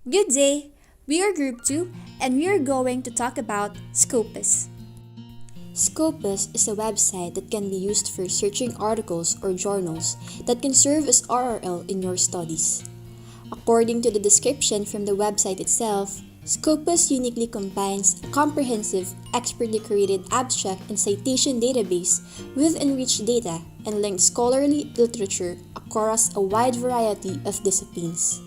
Good day! We are Group 2 and we are going to talk about Scopus. Scopus is a website that can be used for searching articles or journals that can serve as RRL in your studies. According to the description from the website itself, Scopus uniquely combines a comprehensive, expertly created abstract and citation database with enriched data and linked scholarly literature across a wide variety of disciplines.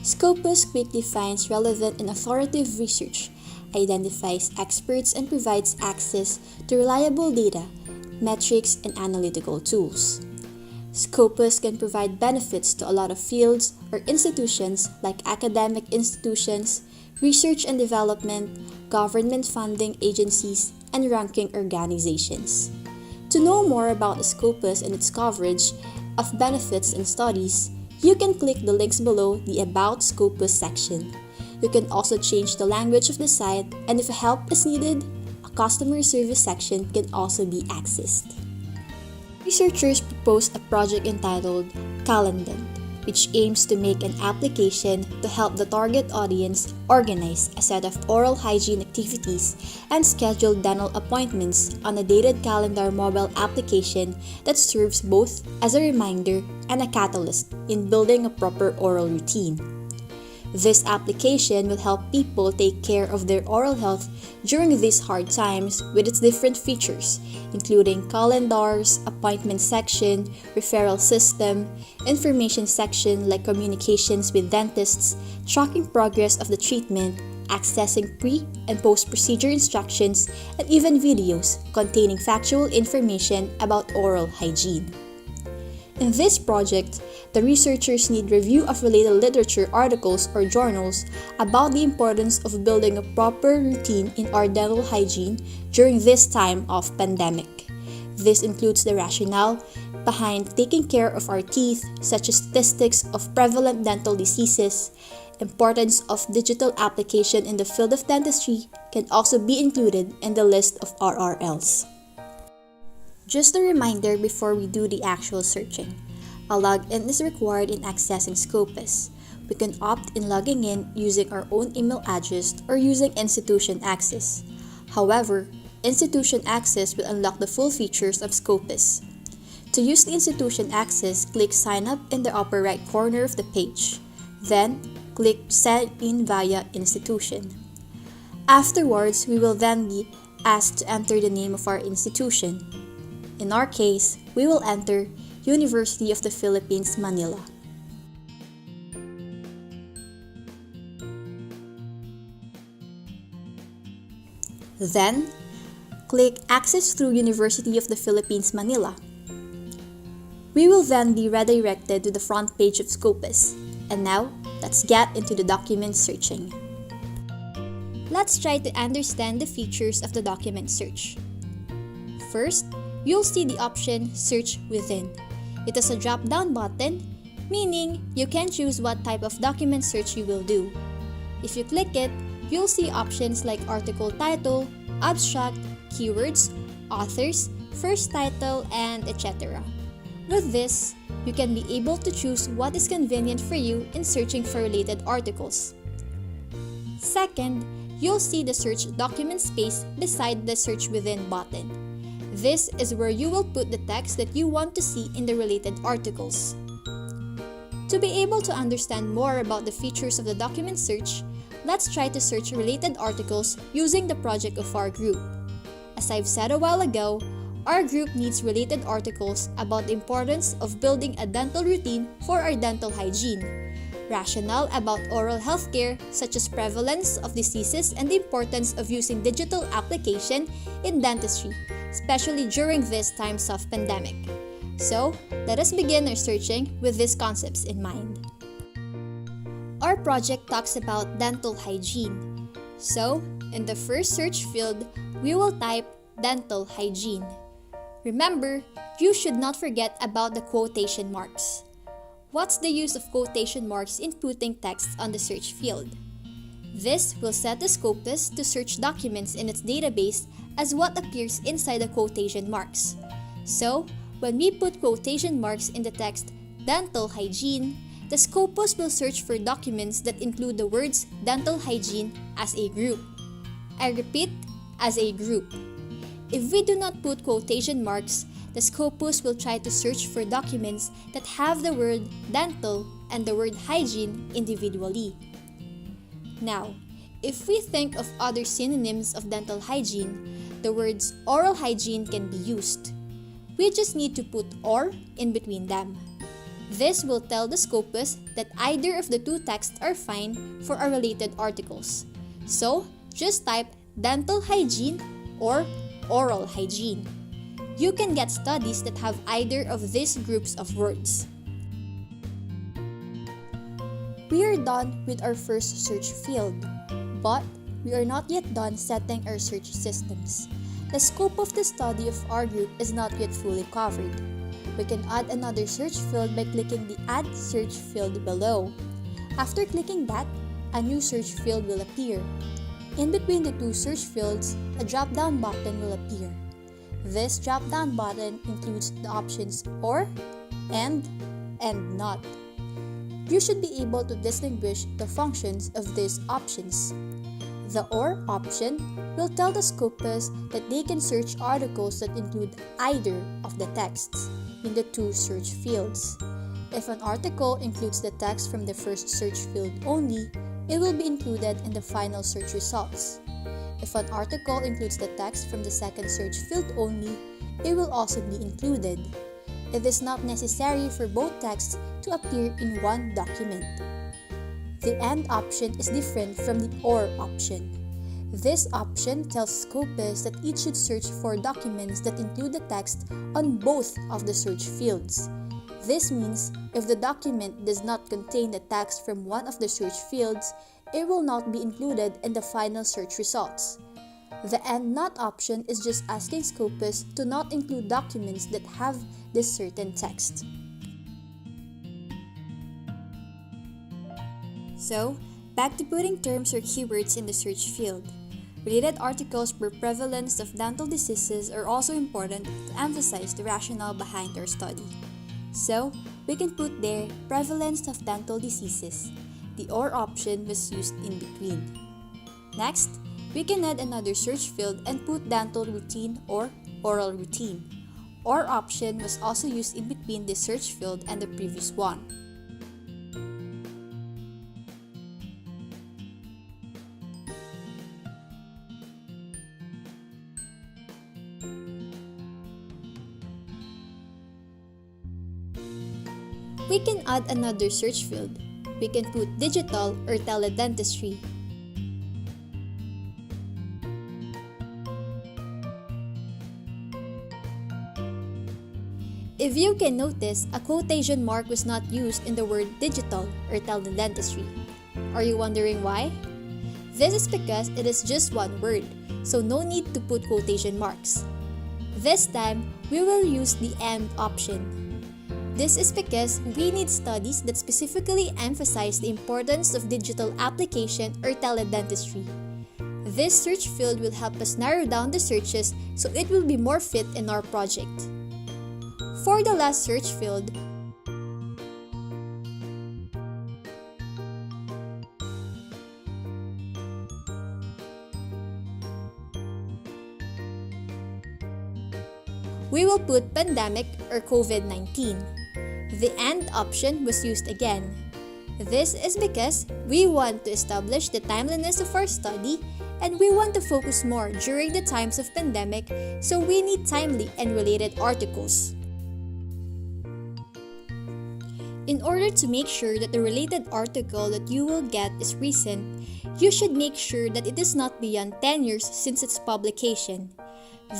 Scopus quickly finds relevant and authoritative research, identifies experts, and provides access to reliable data, metrics, and analytical tools. Scopus can provide benefits to a lot of fields or institutions like academic institutions, research and development, government funding agencies, and ranking organizations. To know more about the Scopus and its coverage of benefits and studies, you can click the links below the About Scopus section. You can also change the language of the site, and if help is needed, a customer service section can also be accessed. Researchers proposed a project entitled Calendant, which aims to make an application to help the target audience organize a set of oral hygiene activities and schedule dental appointments on a dated calendar mobile application that serves both as a reminder and a catalyst in building a proper oral routine. This application will help people take care of their oral health during these hard times with its different features, including calendars, appointment section, referral system, information section like communications with dentists, tracking progress of the treatment, accessing pre- and post-procedure instructions, and even videos containing factual information about oral hygiene. In this project, the researchers need review of related literature articles or journals about the importance of building a proper routine in our dental hygiene during this time of pandemic. This includes the rationale behind taking care of our teeth, such as statistics of prevalent dental diseases. Importance of digital application in the field of dentistry can also be included in the list of RRLs. Just a reminder before we do the actual searching. A login is required in accessing Scopus. We can opt in logging in using our own email address or using institution access. However, institution access will unlock the full features of Scopus. To use the institution access, click Sign Up in the upper right corner of the page. Then, click Sign In via Institution. Afterwards, we will then be asked to enter the name of our institution. In our case, we will enter University of the Philippines, Manila. Then, click Access through University of the Philippines, Manila. We will then be redirected to the front page of Scopus. And now, let's get into the document searching. Let's try to understand the features of the document search. First, you'll see the option Search Within. It is a drop-down button, meaning you can choose what type of document search you will do. If you click it, you'll see options like article title, abstract, keywords, authors, first title, and etc. With this, you can be able to choose what is convenient for you in searching for related articles. Second, you'll see the Search Document space beside the Search Within button. This is where you will put the text that you want to see in the related articles. To be able to understand more about the features of the document search, let's try to search related articles using the project of our group. As I've said a while ago, our group needs related articles about the importance of building a dental routine for our dental hygiene, rationale about oral healthcare such as prevalence of diseases and the importance of using digital application in dentistry, especially during these times of pandemic. So, let us begin our searching with these concepts in mind. Our project talks about dental hygiene. So, in the first search field, we will type dental hygiene. Remember, you should not forget about the quotation marks. What's the use of quotation marks in putting text on the search field? This will set the Scopus to search documents in its database as what appears inside the quotation marks. So, when we put quotation marks in the text dental hygiene, the Scopus will search for documents that include the words dental hygiene as a group. I repeat, as a group. If we do not put quotation marks, the Scopus will try to search for documents that have the word dental and the word hygiene individually. Now, if we think of other synonyms of dental hygiene, the words oral hygiene can be used. We just need to put "or" in between them. This will tell the Scopus that either of the two texts are fine for our related articles. So, just type dental hygiene or oral hygiene. You can get studies that have either of these groups of words. We are done with our first search field, but we are not yet done setting our search systems. The scope of the study of our group is not yet fully covered. We can add another search field by clicking the Add Search field below. After clicking that, a new search field will appear. In between the two search fields, a drop-down button will appear. This drop-down button includes the options OR, and NOT. You should be able to distinguish the functions of these options. The OR option will tell the Scopus that they can search articles that include either of the texts in the two search fields. If an article includes the text from the first search field only, it will be included in the final search results. If an article includes the text from the second search field only, it will also be included. It is not necessary for both texts to appear in one document. The AND option is different from the OR option. This option tells Scopus that it should search for documents that include the text on both of the search fields. This means if the document does not contain the text from one of the search fields, it will not be included in the final search results. The AND NOT option is just asking Scopus to not include documents that have this certain text. So, back to putting terms or keywords in the search field. Related articles per prevalence of dental diseases are also important to emphasize the rationale behind our study. So, we can put there prevalence of dental diseases. The OR option was used in between. Next, we can add another search field and put dental routine or oral routine. OR option was also used in between the search field and the previous one. We can add another search field. We can put digital or teledentistry. If you can notice, a quotation mark was not used in the word digital or teledentistry. Are you wondering why? This is because it is just one word, so no need to put quotation marks. This time, we will use the AND option. This is because we need studies that specifically emphasize the importance of digital application or teledentistry. This search field will help us narrow down the searches so it will be more fit in our project. For the last search field, we will put pandemic or COVID-19. The AND option was used again. This is because we want to establish the timeliness of our study and we want to focus more during the times of pandemic, so we need timely and related articles. In order to make sure that the related article that you will get is recent, you should make sure that it is not beyond 10 years since its publication.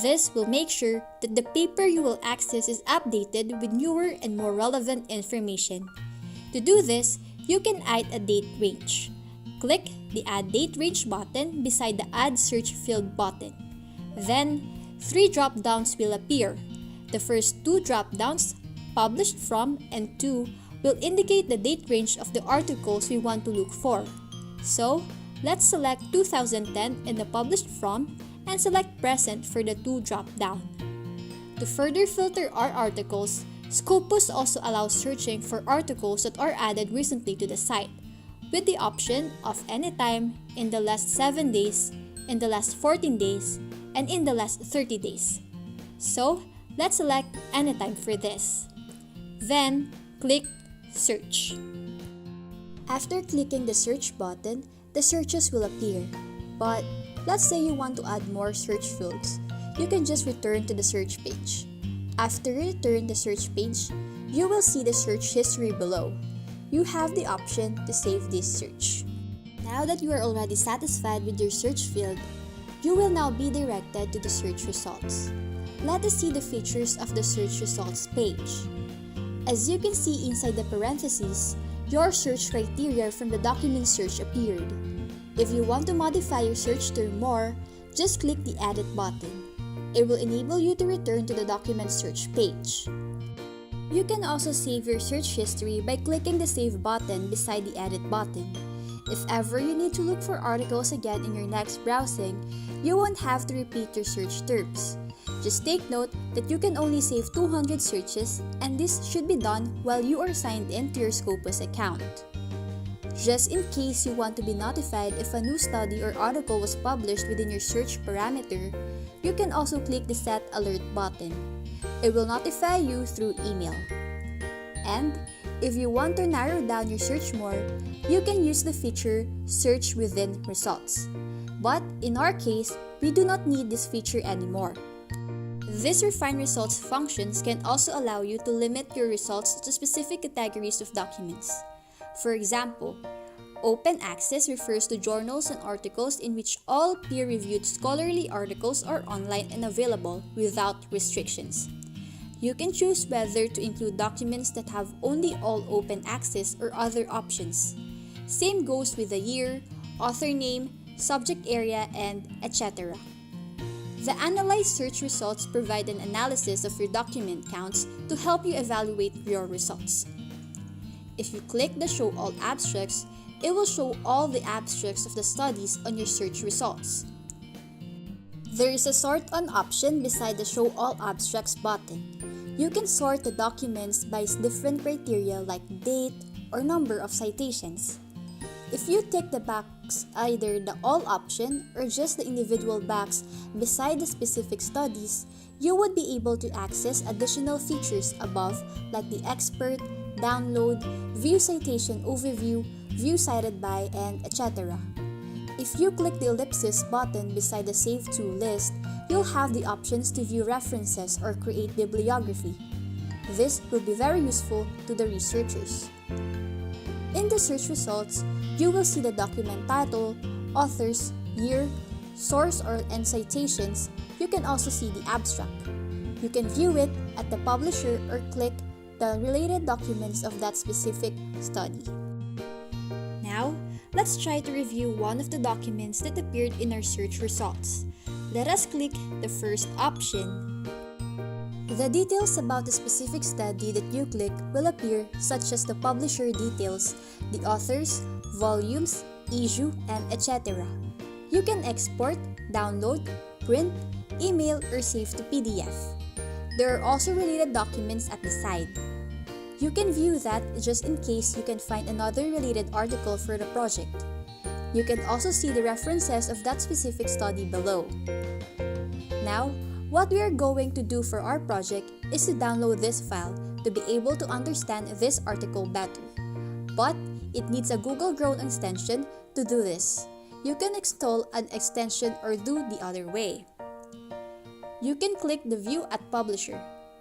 This will make sure that the paper you will access is updated with newer and more relevant information. To do this, you can add a date range. Click the Add Date Range button beside the Add Search Field button. Then, 3 drop-downs will appear. The first 2 drop-downs, Published From and To, will indicate the date range of the articles we want to look for. So, let's select 2010 in the Published From and select Present for the 2 drop-down. To further filter our articles, Scopus also allows searching for articles that are added recently to the site, with the option of anytime, in the last 7 days, in the last 14 days, and in the last 30 days. So, let's select anytime for this. Then, click Search. After clicking the search button, the searches will appear. But let's say you want to add more search fields. You can just return to the search page. After you return the search page, you will see the search history below. You have the option to save this search. Now that you are already satisfied with your search field, you will now be directed to the search results. Let us see the features of the search results page. As you can see inside the parentheses, your search criteria from the document search appeared. If you want to modify your search term more, just click the Edit button. It will enable you to return to the document search page. You can also save your search history by clicking the Save button beside the Edit button. If ever you need to look for articles again in your next browsing, you won't have to repeat your search terms. Just take note that you can only save 200 searches, and this should be done while you are signed in to your Scopus account. Just in case you want to be notified if a new study or article was published within your search parameter, you can also click the Set Alert button. It will notify you through email. And if you want to narrow down your search more, you can use the feature Search Within Results. But in our case, we do not need this feature anymore. This Refine Results functions can also allow you to limit your results to specific categories of documents. For example, Open Access refers to journals and articles in which all peer-reviewed scholarly articles are online and available without restrictions. You can choose whether to include documents that have only all open access or other options. Same goes with the year, author name, subject area, and etc. The Analyze search results provide an analysis of your document counts to help you evaluate your results. If you click the Show All Abstracts, it will show all the abstracts of the studies on your search results. There is a Sort On option beside the Show All Abstracts button. You can sort the documents by different criteria like date or number of citations. If you tick the box either the All option or just the individual box beside the specific studies, you would be able to access additional features above like the Expert, Download, View Citation Overview, View Cited By, and etc. If you click the ellipsis button beside the Save To list, you'll have the options to view references or create bibliography. This will be very useful to the researchers. In the search results, you will see the document title, authors, year, source and citations. You can also see the abstract. You can view it at the publisher or click the related documents of that specific study. Now, let's try to review one of the documents that appeared in our search results. Let us click the first option. The details about the specific study that you click will appear, such as the publisher details, the authors, volumes, issue, and etc. You can export, download, print, email, or save to PDF. There are also related documents at the side. You can view that just in case you can find another related article for the project. You can also see the references of that specific study below. Now, what we are going to do for our project is to download this file to be able to understand this article better. But it needs a Google Chrome extension to do this. You can install an extension or do the other way. You can click the View at Publisher.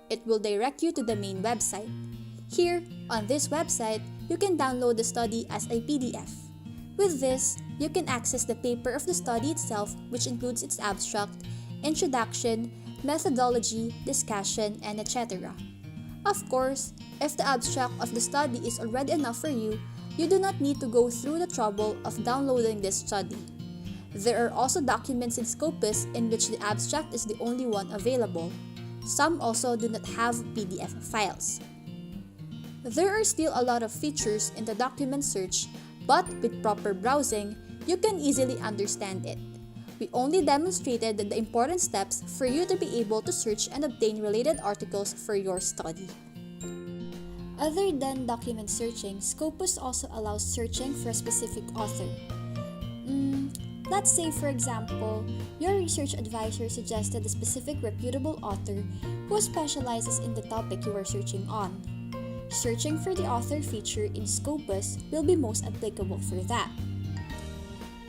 It will direct you to the main website. Here, on this website, you can download the study as a PDF. With this, you can access the paper of the study itself, which includes its abstract, introduction, methodology, discussion, and etc. Of course, if the abstract of the study is already enough for you, you do not need to go through the trouble of downloading this study. There are also documents in Scopus in which the abstract is the only one available. Some also do not have PDF files. There are still a lot of features in the document search, but with proper browsing, you can easily understand it. We only demonstrated the important steps for you to be able to search and obtain related articles for your study. Other than document searching, Scopus also allows searching for a specific author. Let's say, for example, your research advisor suggested a specific reputable author who specializes in the topic you are searching on. Searching for the author feature in Scopus will be most applicable for that.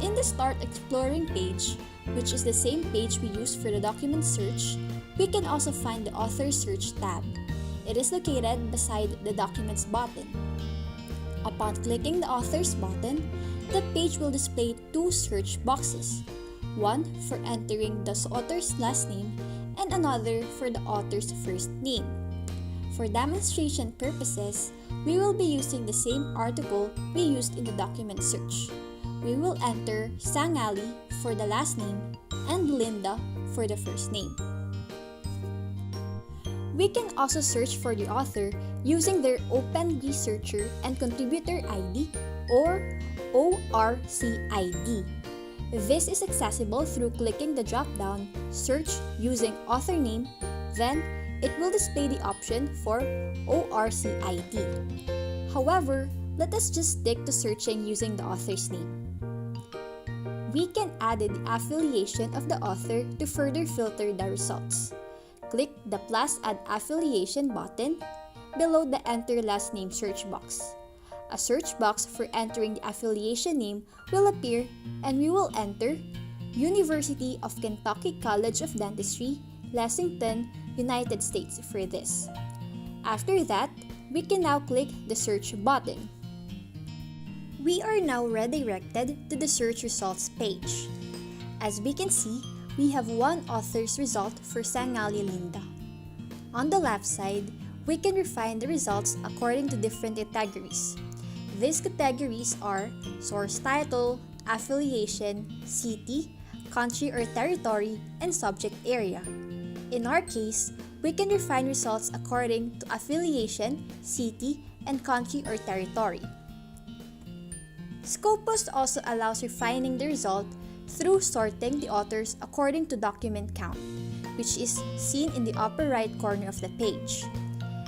In the Start Exploring page, which is the same page we use for the document search, we can also find the Author Search tab. It is located beside the Documents button. Upon clicking the Authors button, the page will display two search boxes, one for entering the author's last name and another for the author's first name. For demonstration purposes, we will be using the same article we used in the document search. We will enter Sangali for the last name and Linda for the first name. We can also search for the author using their Open Researcher and Contributor ID or ORCID. This is accessible through clicking the drop-down Search using author name, then it will display the option for ORCID. However, let us just stick to searching using the author's name. We can add the affiliation of the author to further filter the results. Click the plus add affiliation button below the enter last name search box. A search box for entering the affiliation name will appear and we will enter University of Kentucky College of Dentistry, Lexington, United States for this. After that, we can now click the search button. We are now redirected to the search results page. As we can see, we have one author's result for Sangali Linda. On the left side, we can refine the results according to different categories. These categories are source title, affiliation, city, country or territory, and subject area. In our case, we can refine results according to affiliation, city, and country or territory. Scopus also allows refining the result through sorting the authors according to document count, which is seen in the upper right corner of the page.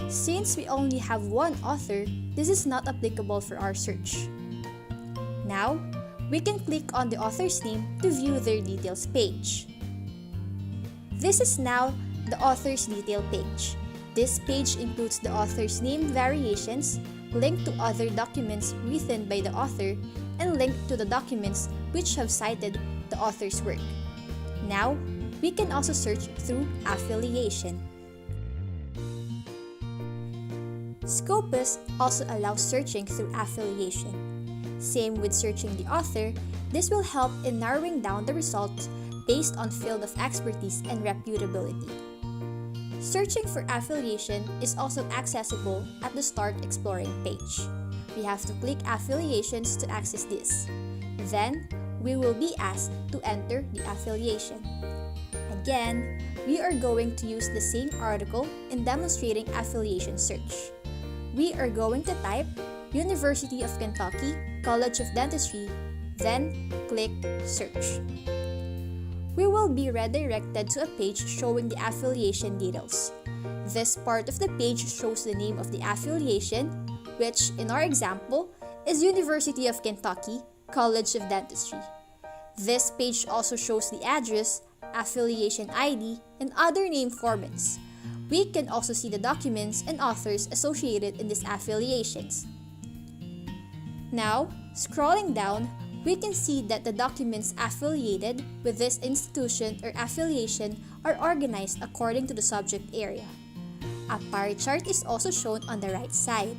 Since we only have one author, this is not applicable for our search. Now, we can click on the author's name to view their details page. This is now the author's detail page. This page includes the author's name variations, link to other documents written by the author, and link to the documents which have cited the author's work. Now, we can also search through affiliation. Scopus also allows searching through affiliation. Same with searching the author, this will help in narrowing down the results based on field of expertise and reputability. Searching for affiliation is also accessible at the Start Exploring page. We have to click Affiliations to access this. Then, we will be asked to enter the affiliation. Again, we are going to use the same article in demonstrating affiliation search. We are going to type University of Kentucky College of Dentistry, then click Search. We will be redirected to a page showing the affiliation details. This part of the page shows the name of the affiliation, which in our example is University of Kentucky College of Dentistry. This page also shows the address, affiliation ID, and other name formats. We can also see the documents and authors associated in these affiliations. Now, scrolling down, we can see that the documents affiliated with this institution or affiliation are organized according to the subject area. A pie chart is also shown on the right side.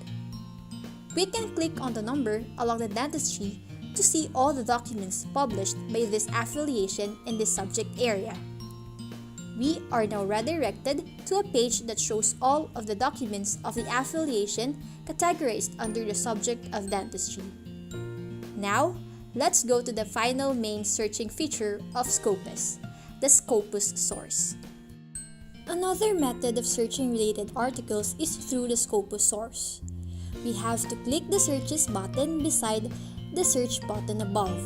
We can click on the number along the dentistry to see all the documents published by this affiliation in this subject area. We are now redirected to a page that shows all of the documents of the affiliation categorized under the subject of dentistry. Now, let's go to the final main searching feature of Scopus, the Scopus source. Another method of searching related articles is through the Scopus source. We have to click the Searches button beside the Search button above.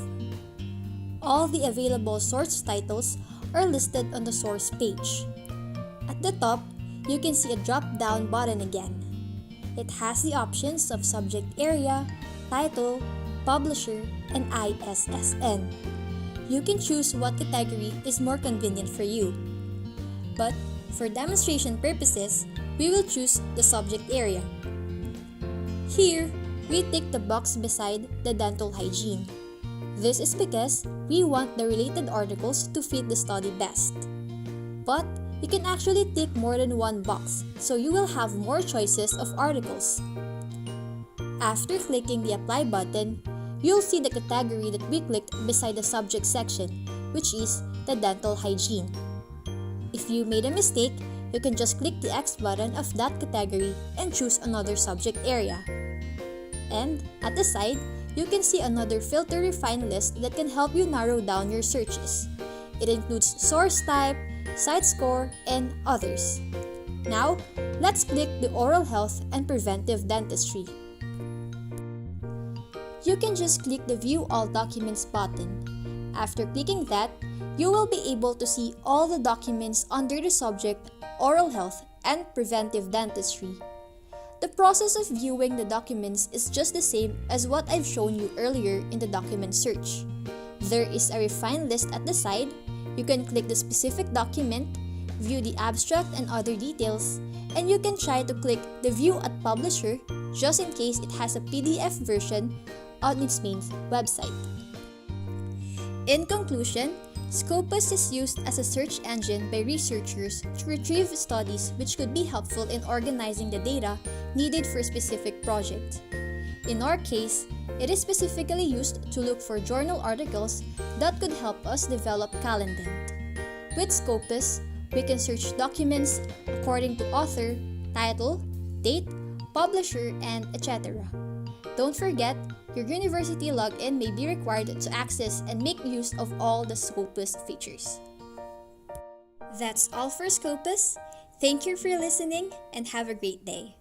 All the available source titles are listed on the source page. At the top, you can see a drop-down button again. It has the options of subject area, title, publisher, and ISSN. You can choose what category is more convenient for you. But for demonstration purposes, we will choose the subject area. Here, we tick the box beside the dental hygiene. This is because we want the related articles to fit the study best. But you can actually tick more than one box, so you will have more choices of articles. After clicking the Apply button, you'll see the category that we clicked beside the subject section, which is the dental hygiene. If you made a mistake, you can just click the X button of that category and choose another subject area. And at the side, you can see another filter refine list that can help you narrow down your searches. It includes source type, site score, and others. Now, let's click the oral health and preventive dentistry. You can just click the View All Documents button. After clicking that, you will be able to see all the documents under the subject Oral Health and Preventive Dentistry. The process of viewing the documents is just the same as what I've shown you earlier in the document search. There is a refine list at the side. You can click the specific document, view the abstract and other details, and you can try to click the View at Publisher just in case it has a PDF version on its main website. In conclusion, Scopus is used as a search engine by researchers to retrieve studies which could be helpful in organizing the data needed for a specific project. In our case, it is specifically used to look for journal articles that could help us develop Calendent. With Scopus, we can search documents according to author, title, date, publisher, and etc. Don't forget, your university login may be required to access and make use of all the Scopus features. That's all for Scopus. Thank you for listening and have a great day.